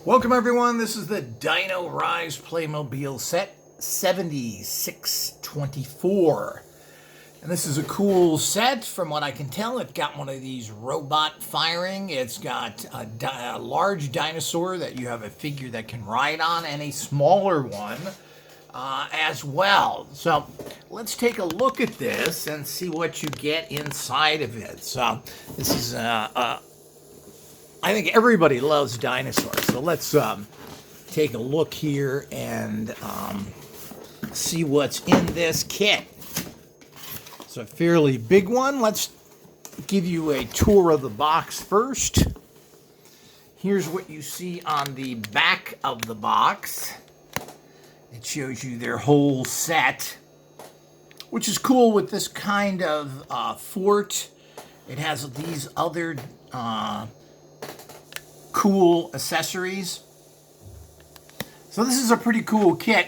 Welcome everyone, this is the Dino Rise Playmobil set 7624. And this is a cool set from what I can tell. It's got one of these robot firing. It's got a large dinosaur that you have a figure that can ride on and a smaller one as well. So let's take a look at this and see what you get inside of it. So this is I think everybody loves dinosaurs, so let's take a look here and see what's in this kit. It's a fairly big one. Let's give you a tour of the box first. Here's what you see on the back of the box. It shows you their whole set, which is cool with this kind of fort. It has these other cool accessories. So this is a pretty cool kit.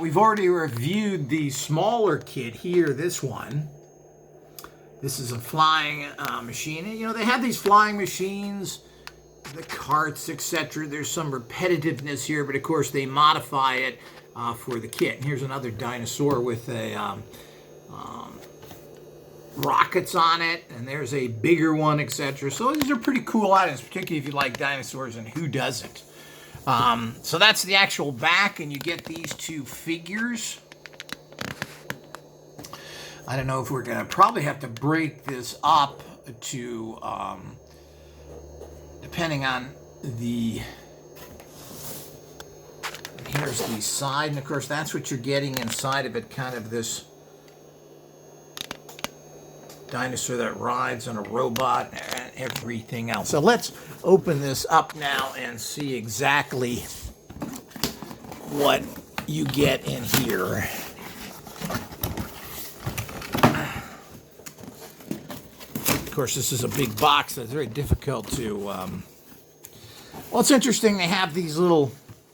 We've already reviewed the smaller kit here, this one. This is a flying machine. And, you know, they have these flying machines, the carts, etc. There's some repetitiveness here, but of course they modify it for the kit. And here's another dinosaur with a rockets on it, and there's a bigger one, etc. So these are pretty cool items, particularly if you like dinosaurs, and who doesn't? So that's the actual back, and you get these two figures. I don't know if we're gonna probably have to break this up to depending on the, here's the side, and of course that's what you're getting inside of it, kind of this dinosaur that rides on a robot and everything else. So let's open this up now and see exactly what you get in here. Of course, this is a big box, so it's very difficult to... Well, it's interesting they have these little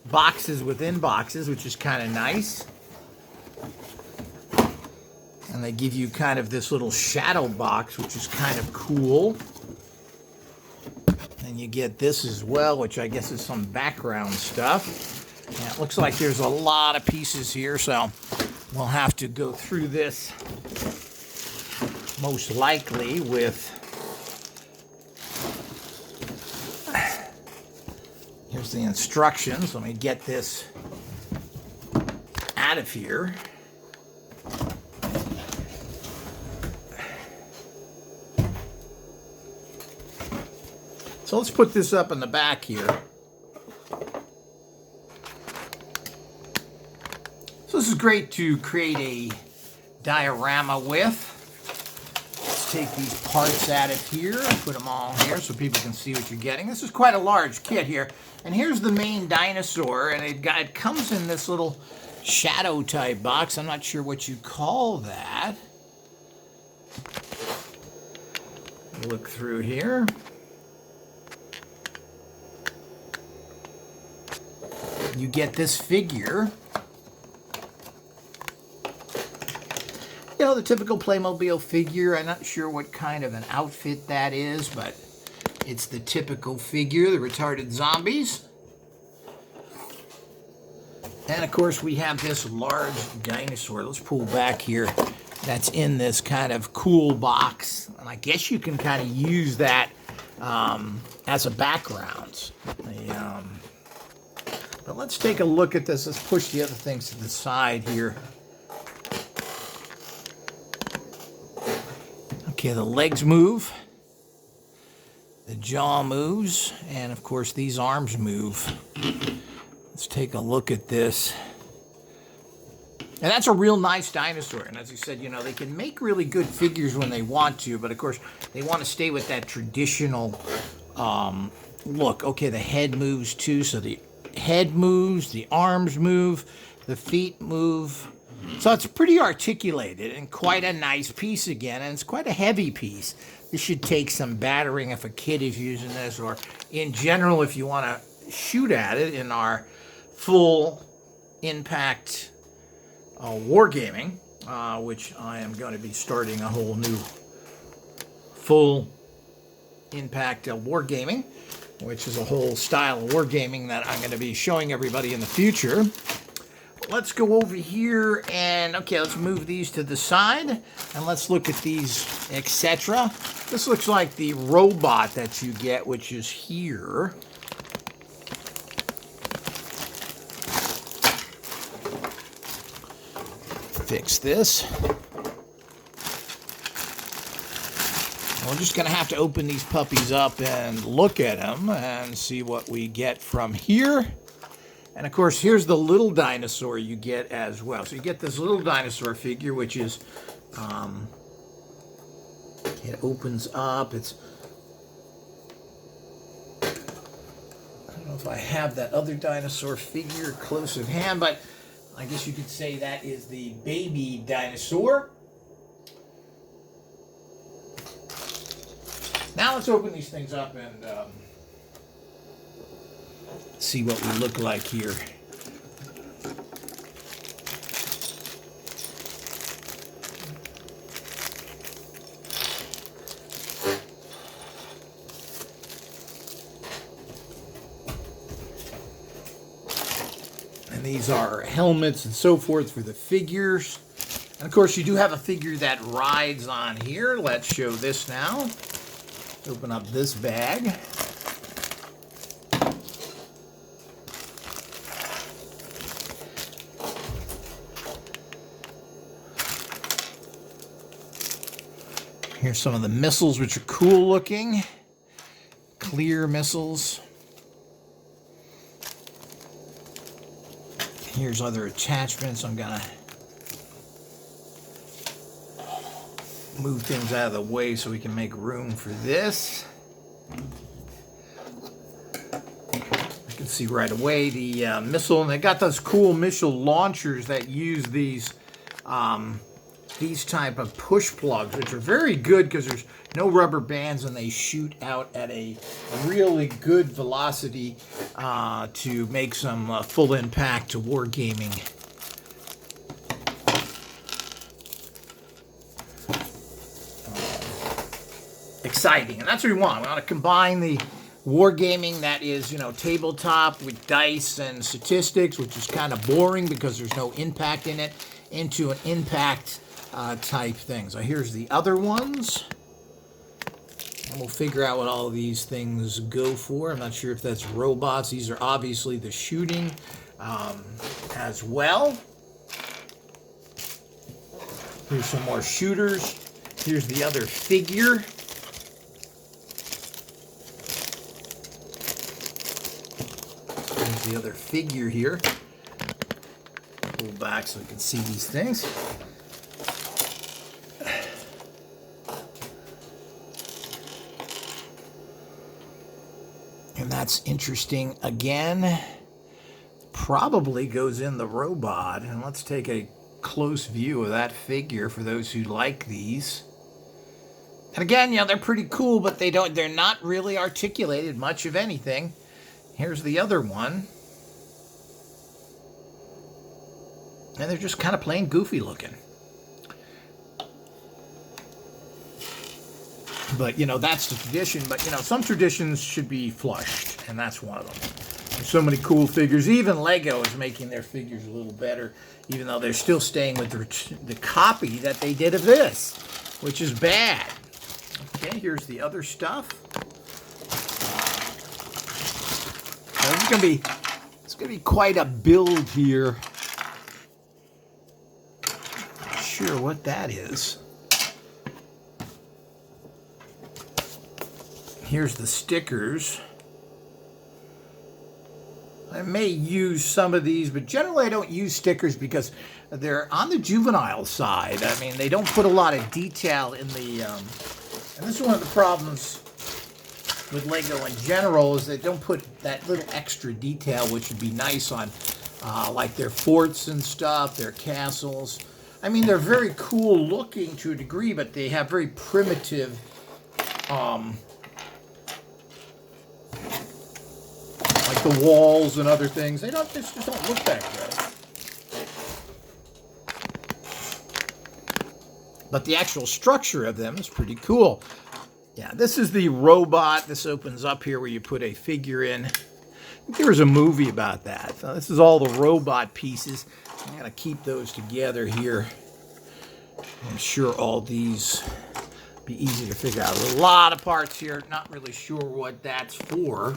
boxes within boxes, which is kind of nice. And they give you kind of this little shadow box, which is kind of cool. And you get this as well, which I guess is some background stuff. And it looks like there's a lot of pieces here, so we'll have to go through this most likely with... Here's the instructions. Let me get this out of here. So let's put this up in the back here. So this is great to create a diorama with. Let's take these parts out of here and put them all here so people can see what you're getting. This is quite a large kit here. And here's the main dinosaur, and it comes in this little shadow type box. I'm not sure what you call that. Look through here. You get this figure. You know, the typical Playmobil figure. I'm not sure what kind of an outfit that is, but it's the typical figure, the retarded zombies. And of course, we have this large dinosaur. Let's pull back here. That's in this kind of cool box. And I guess you can kind of use that as a background. But let's take a look at this. Let's push the other things to the side here. Okay, the legs move. The jaw moves. And of course, these arms move. Let's take a look at this. And that's a real nice dinosaur. And as I said, you know, they can make really good figures when they want to. But of course, they want to stay with that traditional look. Okay, the head moves too. So the head moves, the arms move, the feet move. So it's pretty articulated and quite a nice piece again, and it's quite a heavy piece. This should take some battering if a kid is using this, or in general if you want to shoot at it in our full impact wargaming, which I am going to be starting a whole new full impact wargaming. which is a whole style of wargaming that I'm going to be showing everybody in the future. Let's go over here and, okay, let's move these to the side, and let's look at these, etc. This looks like the robot that you get, which is here. Fix this. We're just going to have to open these puppies up and look at them and see what we get from here. And of course, here's the little dinosaur you get as well. So you get this little dinosaur figure, which is, it opens up. I don't know if I have that other dinosaur figure close at hand, but I guess you could say that is the baby dinosaur. Now let's open these things up and see what we look like here. And these are helmets and so forth for the figures. And of course, you do have a figure that rides on here. Let's show this now. Open up this bag. Here's some of the missiles, which are cool looking. Clear missiles. Here's other attachments. I'm gonna move things out of the way so we can make room for this. I can see right away the missile, and they got those cool missile launchers that use these type of push plugs, which are very good because there's no rubber bands and they shoot out at a really good velocity to make some full impact to wargaming. Exciting, and that's what we want. We want to combine the wargaming that is, you know, tabletop with dice and statistics, which is kind of boring because there's no impact in it, into an impact type thing. So here's the other ones. And we'll figure out what all of these things go for. I'm not sure if that's robots. These are obviously the shooting as well. Here's some more shooters. Here's the other figure. Here's the other figure here. Pull back so we can see these things. And that's interesting again. Probably goes in the robot. And let's take a close view of that figure for those who like these. And again, you know, they're pretty cool, but they're not really articulated much of anything. Here's the other one. And they're just kind of plain goofy looking. But, you know, that's the tradition. But, you know, some traditions should be flushed, and that's one of them. There's so many cool figures. Even Lego is making their figures a little better, even though they're still staying with the copy that they did of this, which is bad. Okay, here's the other stuff. So it's gonna be quite a build here. Not sure what that is. Here's the stickers. I may use some of these, but generally I don't use stickers because they're on the juvenile side. I mean, they don't put a lot of detail in the... and this is one of the problems with Lego in general, is they don't put that little extra detail, which would be nice on like their forts and stuff, their castles. I mean, they're very cool looking to a degree, but they have very primitive... like the walls and other things, they just don't look that good. But the actual structure of them is pretty cool. Yeah, this is the robot. This opens up here where you put a figure in. I think there was a movie about that. So this is all the robot pieces. I'm going to keep those together here. I'm sure all these be easy to figure out. There's a lot of parts here. Not really sure what that's for.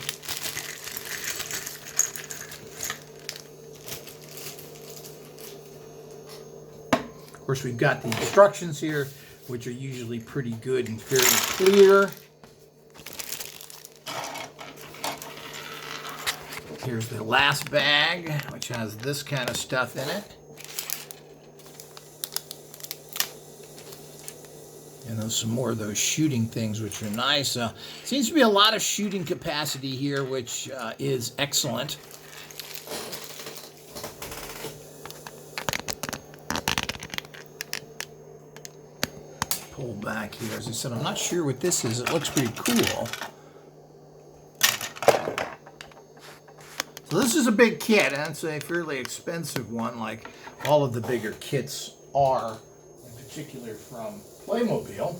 Of course, we've got the instructions here, which are usually pretty good and fairly clear. Here's the last bag, which has this kind of stuff in it. And then some more of those shooting things, which are nice. Seems to be a lot of shooting capacity here, which is excellent. Pull back here. As I said, I'm not sure what this is. It looks pretty cool. So this is a big kit, and it's a fairly expensive one, like all of the bigger kits are, in particular from Playmobil.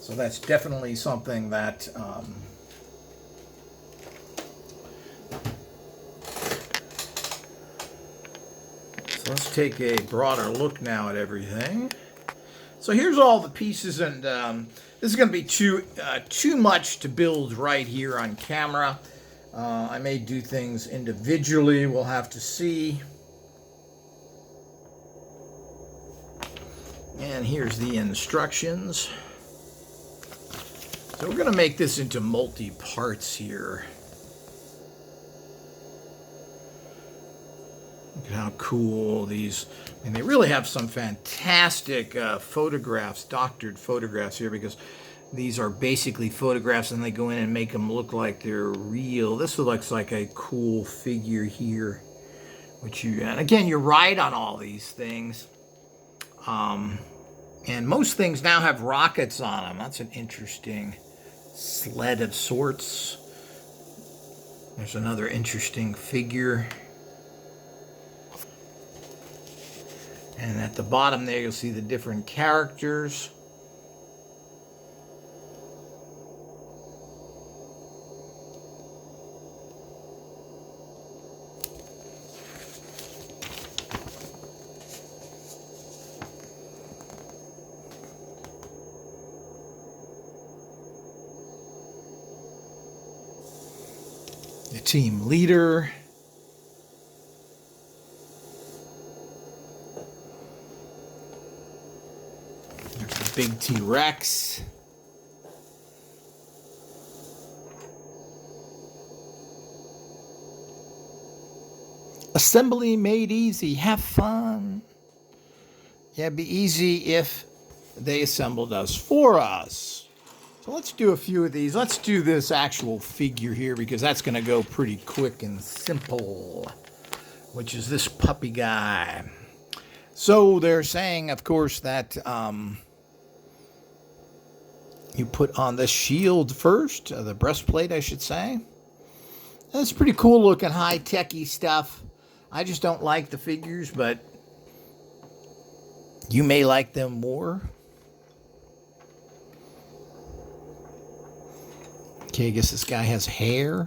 So that's definitely something that so let's take a broader look now at everything. So here's all the pieces, and this is going to be too much to build right here on camera. I may do things individually. We'll have to see. And here's the instructions. So we're going to make this into multi-parts here. Look at how cool these, I mean, they really have some fantastic photographs, doctored photographs here, because these are basically photographs and they go in and make them look like they're real. This looks like a cool figure here, which and again, you're right on all these things. And most things now have rockets on them. That's an interesting sled of sorts. There's another interesting figure. And at the bottom there, you'll see the different characters. The team leader. There's a big T-Rex. Assembly made easy. Have fun. Yeah, it'd be easy if they assembled us for us. So let's do a few of these. Let's do this actual figure here, because that's going to go pretty quick and simple, which is this puppy guy. So they're saying, of course, that you put on the shield first, the breastplate, I should say. That's pretty cool looking, high-techy stuff. I just don't like the figures, but you may like them more. Okay, I guess this guy has hair.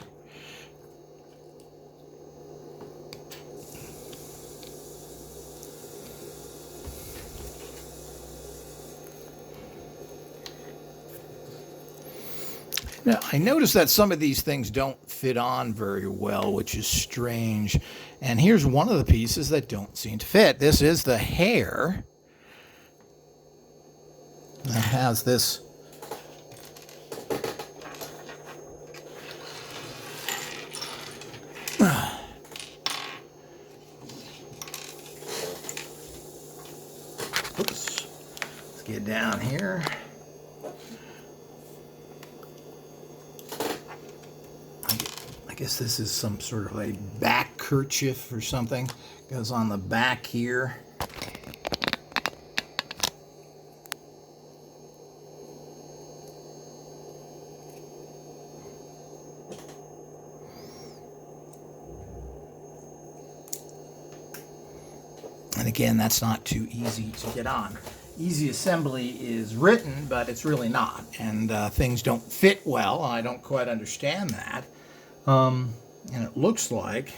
Now, I noticed that some of these things don't fit on very well, which is strange. And here's one of the pieces that don't seem to fit. This is the hair. It has this oops. Let's get down here. I guess this is some sort of a back kerchief or something. Goes on the back here. And again, that's not too easy to get on. easy assembly is written, but it's really not. And things don't fit well. I don't quite understand that. And it looks like,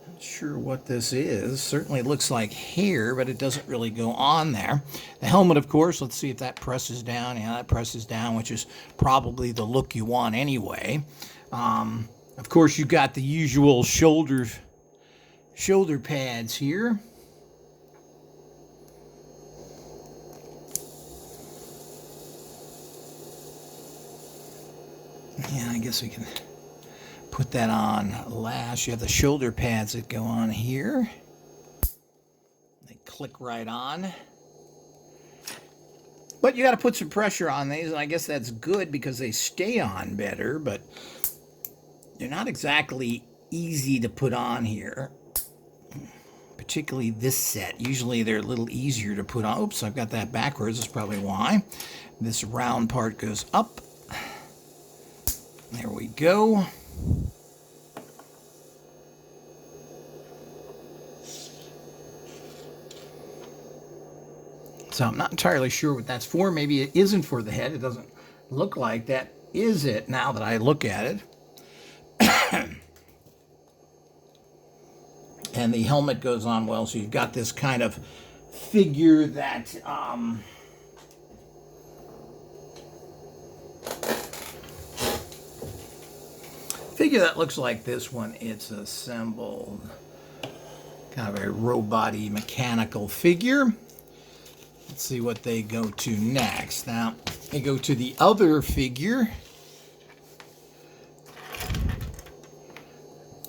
not sure what this is. Certainly looks like hair, but it doesn't really go on there. The helmet, of course, let's see if that presses down. Yeah, that presses down, which is probably the look you want anyway. Of course, you've got the usual shoulder pads here. Yeah, I guess we can put that on last. You have the shoulder pads that go on here. They click right on. But you got to put some pressure on these, and I guess that's good because they stay on better, but they're not exactly easy to put on here. Particularly this set. Usually they're a little easier to put on. Oops, I've got that backwards. That's probably why. This round part goes up. There we go. So I'm not entirely sure what that's for. Maybe it isn't for the head. It doesn't look like that is it now that I look at it. And the helmet goes on well, so you've got this kind of figure that looks like this one. It's assembled, kind of a robot-y mechanical figure. Let's see what they go to next. Now, they go to the other figure,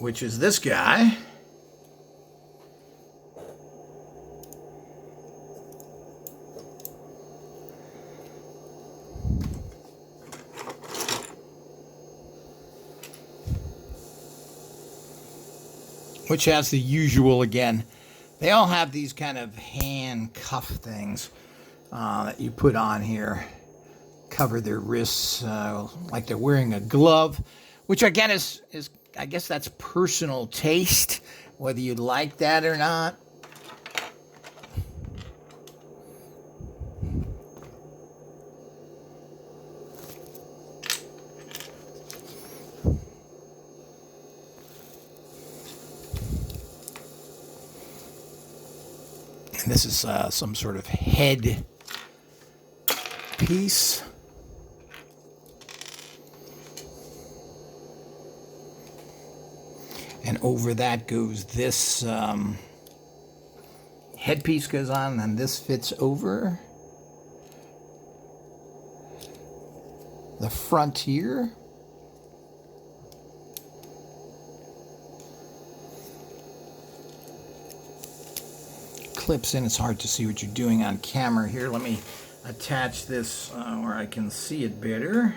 which is this guy. Which has the usual, again, they all have these kind of hand cuff things that you put on here, cover their wrists like they're wearing a glove, which again is I guess that's personal taste, whether you like that or not. And this is some sort of head piece. And over that goes this headpiece goes on, and this fits over the front here. Clips in. It's hard to see what you're doing on camera here. Let me attach this where I can see it better,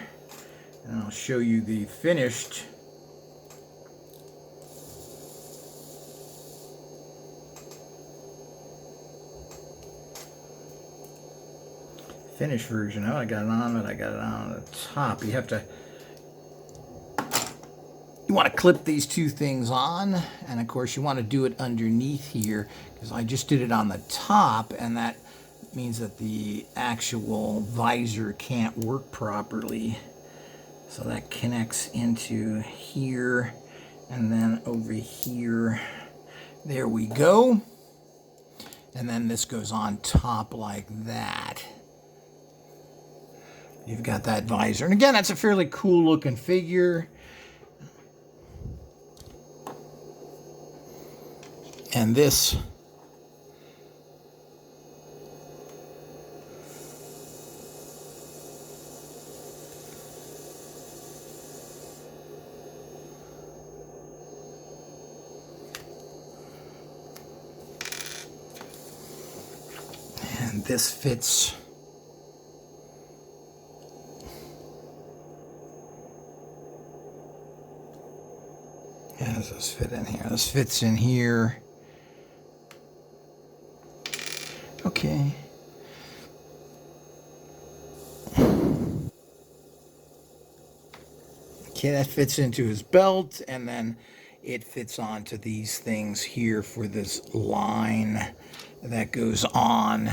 and I'll show you the finished version. Oh, I got it on, but I got it on the top. You want to clip these two things on, and of course you want to do it underneath here, because I just did it on the top, and that means that the actual visor can't work properly. So that connects into here, and then over here. There we go. And then this goes on top like that. You've got that visor. And again, that's a fairly cool looking figure. And this fits how does this fit in here? This fits in here. Okay. Okay, that fits into his belt, and then it fits onto these things here for this line that goes on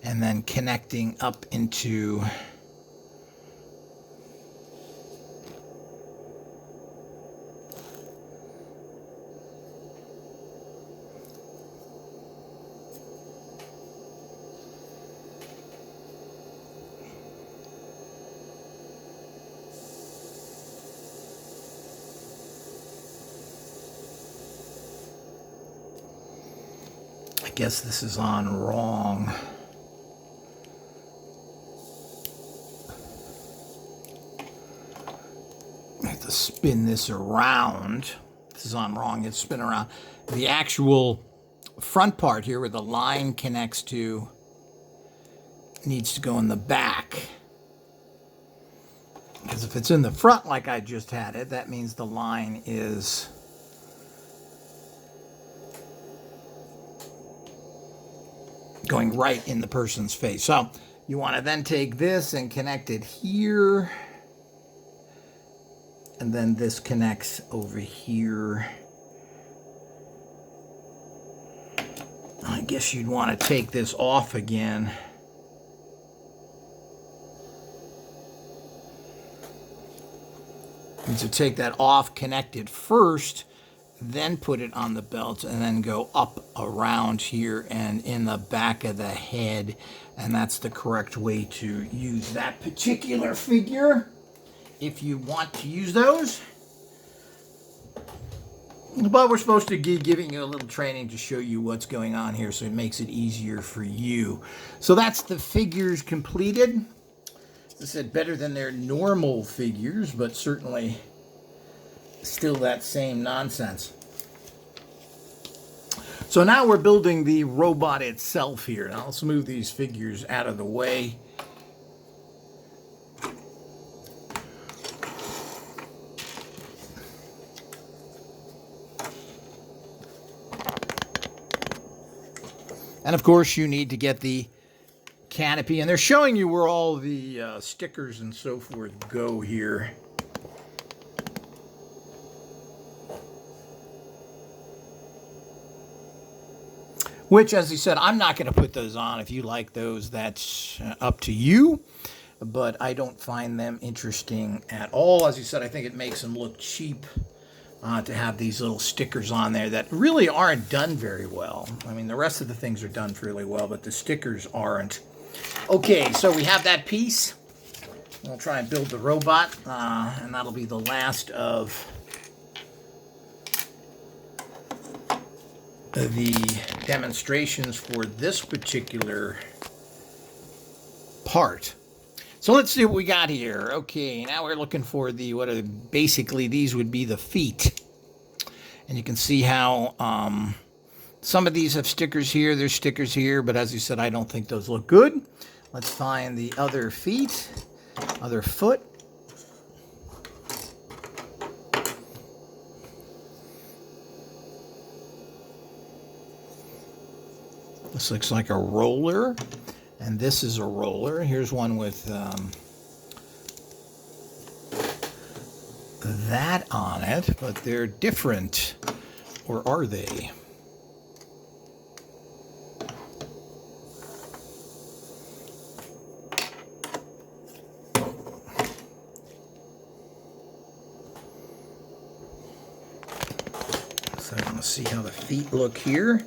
and then connecting up into I guess this is on wrong. I have to spin this around. This is on wrong. It's spin around. The actual front part here where the line connects to needs to go in the back. Because if it's in the front like I just had it, that means the line is going right in the person's face. So you want to then take this and connect it here. And then this connects over here. I guess you'd want to take this off again. And so take that off, connect it first, then put it on the belt, and then go up around here and in the back of the head. And that's the correct way to use that particular figure if you want to use those. But we're supposed to be giving you a little training to show you what's going on here, so it makes it easier for you. So that's the figures completed. As I said, better than their normal figures, but certainly still that same nonsense. So now we're building the robot itself here. Now let's move these figures out of the way. And of course you need to get the canopy, and they're showing you where all the stickers and so forth go here. Which, as he said, I'm not going to put those on. If you like those, that's up to you. But I don't find them interesting at all. As he said, I think it makes them look cheap to have these little stickers on there that really aren't done very well. I mean, the rest of the things are done fairly well, but the stickers aren't. Okay, so we have that piece. We'll try and build the robot, and that'll be the last of the demonstrations for this particular part. So let's see what we got here. Okay, now we're looking for the, basically these would be the feet. And you can see how some of these have stickers here, there's stickers here, but as you said, I don't think those look good. Let's find the other feet, other foot. This looks like a roller, and this is a roller. Here's one with that on it, but they're different, or are they? So I want to see how the feet look here.